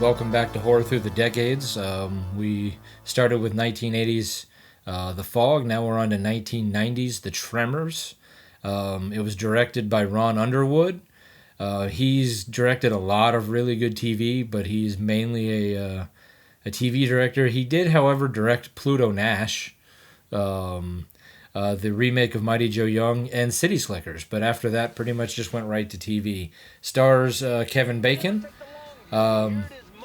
Welcome back to Horror Through the Decades. We started with 1980s The Fog. Now we're on to 1990s The Tremors. It was directed by Ron Underwood. He's directed a lot of really good TV, but he's mainly a TV director. He did, however, direct Pluto Nash, the remake of Mighty Joe Young, and City Slickers. But after that, pretty much just went right to TV. Stars Kevin Bacon.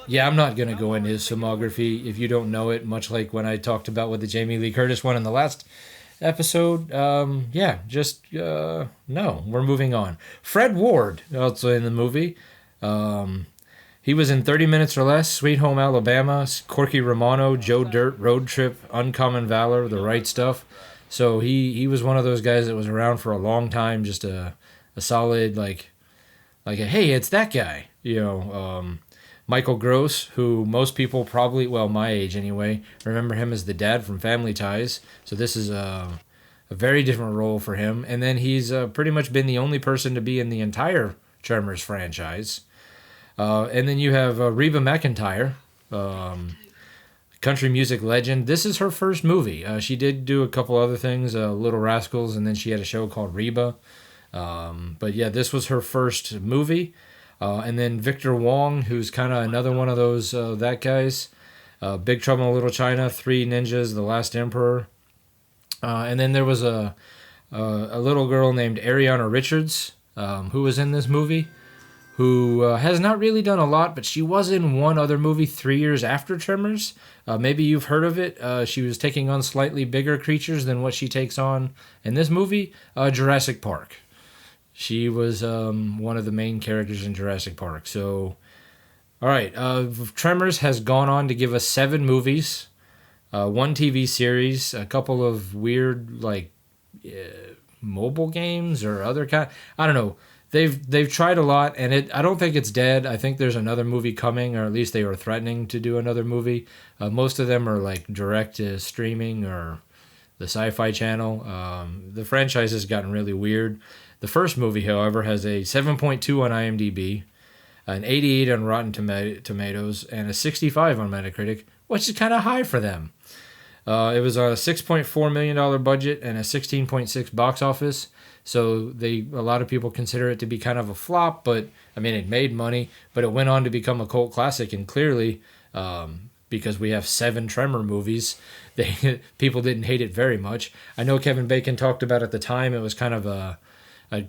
Yeah, I'm not going to go into his filmography if you don't know it, much like when I talked about with the Jamie Lee Curtis one in the last episode. No, we're moving on. Fred Ward, also in the movie. He was in 30 Minutes or Less, Sweet Home Alabama, Corky Romano, Joe Dirt, Road Trip, Uncommon Valor, The Right Stuff. So he was one of those guys that was around for a long time, just a solid, hey, it's that guy, Michael Gross, who most people probably, well, my age anyway, remember him as the dad from Family Ties. So this is a very different role for him. And then he's pretty much been the only person to be in the entire Tremors franchise. And then you have Reba McEntire, country music legend. This is her first movie. She did do a couple other things, Little Rascals, and then she had a show called Reba. But yeah, this was her first movie. And then Victor Wong, who's kind of another one of those that guys. Big Trouble in Little China, Three Ninjas, The Last Emperor. And then there was a little girl named Ariana Richards, who was in this movie, who has not really done a lot, but she was in one other movie 3 years after Tremors. Maybe you've heard of it. She was taking on slightly bigger creatures than what she takes on in this movie, Jurassic Park. She was one of the main characters in Jurassic Park. So, all right. Tremors has gone on to give us 7 movies, one TV series, a couple of weird mobile games or other kind. I don't know. They've tried a lot, and I don't think it's dead. I think there's another movie coming, or at least they were threatening to do another movie. Most of them are like direct to streaming or the Sci-Fi Channel. The franchise has gotten really weird. The first movie, however, has a 7.2 on IMDb, an 88 on Rotten Tomatoes, and a 65 on Metacritic, which is kind of high for them. It was on a $6.4 million budget and a 16.6 box office, so a lot of people consider it to be kind of a flop, but, I mean, it made money, but it went on to become a cult classic, and clearly, because we have 7 Tremor movies, people didn't hate it very much. I know Kevin Bacon talked about at the time it was kind of a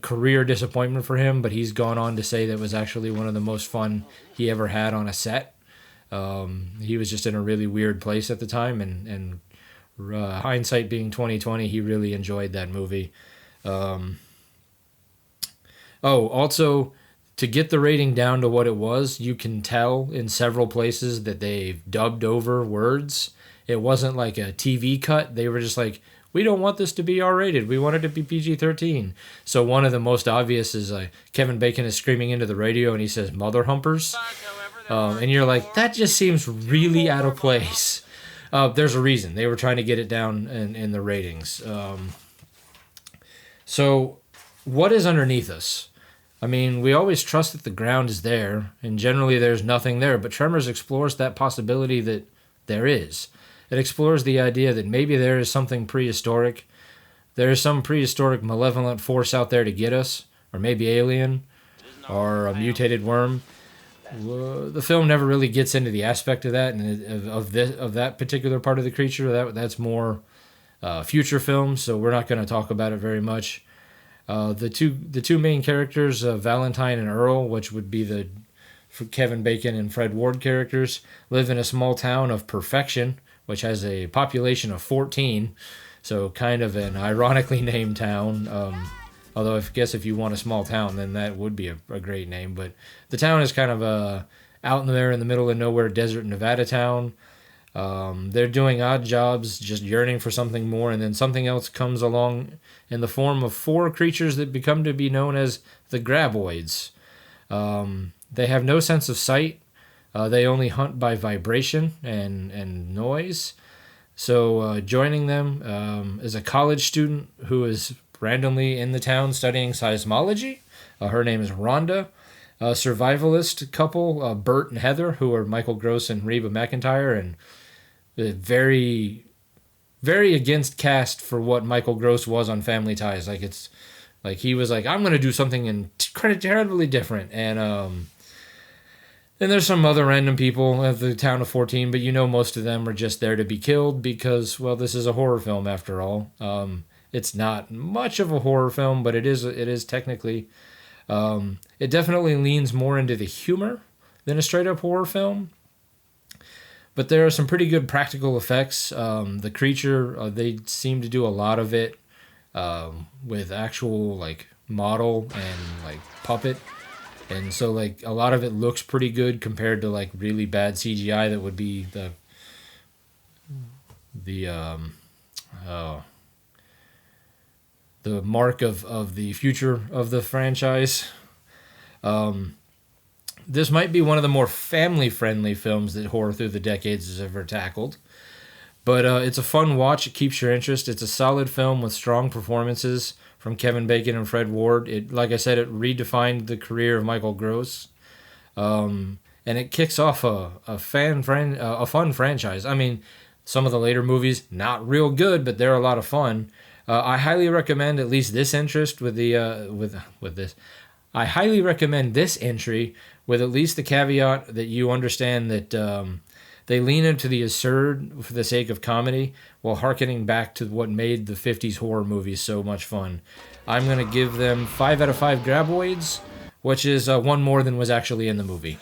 career disappointment for him, but he's gone on to say that it was actually one of the most fun he ever had on a set. He was just in a really weird place at the time, and hindsight being 2020, he really enjoyed that movie. Also, to get the rating down to what it was, you can tell in several places that they've dubbed over words. It wasn't like a TV cut. They were just like, we don't want this to be R-rated. We want it to be PG-13. So one of the most obvious is Kevin Bacon is screaming into the radio and he says, "Mother Humpers." And you're like, that just seems really out of place. There's a reason. They were trying to get it down in the ratings. So what is underneath us? I mean, we always trust that the ground is there, and generally there's nothing there, but Tremors explores that possibility that there is. It explores the idea that maybe there is something prehistoric. There is some prehistoric malevolent force out there to get us, or maybe alien, or a mutated worm. The film never really gets into the aspect of that, and of that particular part of the creature. That's more future films, so we're not going to talk about it very much. The two main characters, Valentine and Earl, which would be the Kevin Bacon and Fred Ward characters, live in a small town of Perfection, which has a population of 14, so kind of an ironically named town. Although I guess if you want a small town, then that would be a great name. But the town is kind of out there in the middle of nowhere, desert Nevada town. They're doing odd jobs, just yearning for something more, and then something else comes along in the form of 4 creatures that become to be known as the Graboids. They have no sense of sight. They only hunt by vibration and noise. So joining them is a college student who is randomly in the town studying seismology. Her name is Rhonda. A survivalist couple, Bert and Heather, who are Michael Gross and Reba McEntire, and very, very against cast for what Michael Gross was on Family Ties. Like it's like he was like, I'm gonna do something incredibly different, and there's some other random people of the town of 14, but most of them are just there to be killed because, well, this is a horror film after all. It's not much of a horror film, but it is technically. It definitely leans more into the humor than a straight up horror film. But there are some pretty good practical effects. The creature, they seem to do a lot of it with actual like model and like puppet. And so like a lot of it looks pretty good compared to like really bad CGI that would be the oh, the mark of the future of the franchise. This might be one of the more family-friendly films that Horror Through the Decades has ever tackled. But it's a fun watch. It keeps your interest. It's a solid film with strong performances from Kevin Bacon and Fred Ward. It, like I said, it redefined the career of Michael Gross. And it kicks off a fun franchise. I mean, some of the later movies, not real good, but they're a lot of fun. I highly recommend at least this interest with the with this. I highly recommend this entry with at least the caveat that you understand that they lean into the absurd for the sake of comedy while hearkening back to what made the 50s horror movies so much fun. I'm going to give them 5 out of 5 graboids, which is one more than was actually in the movie.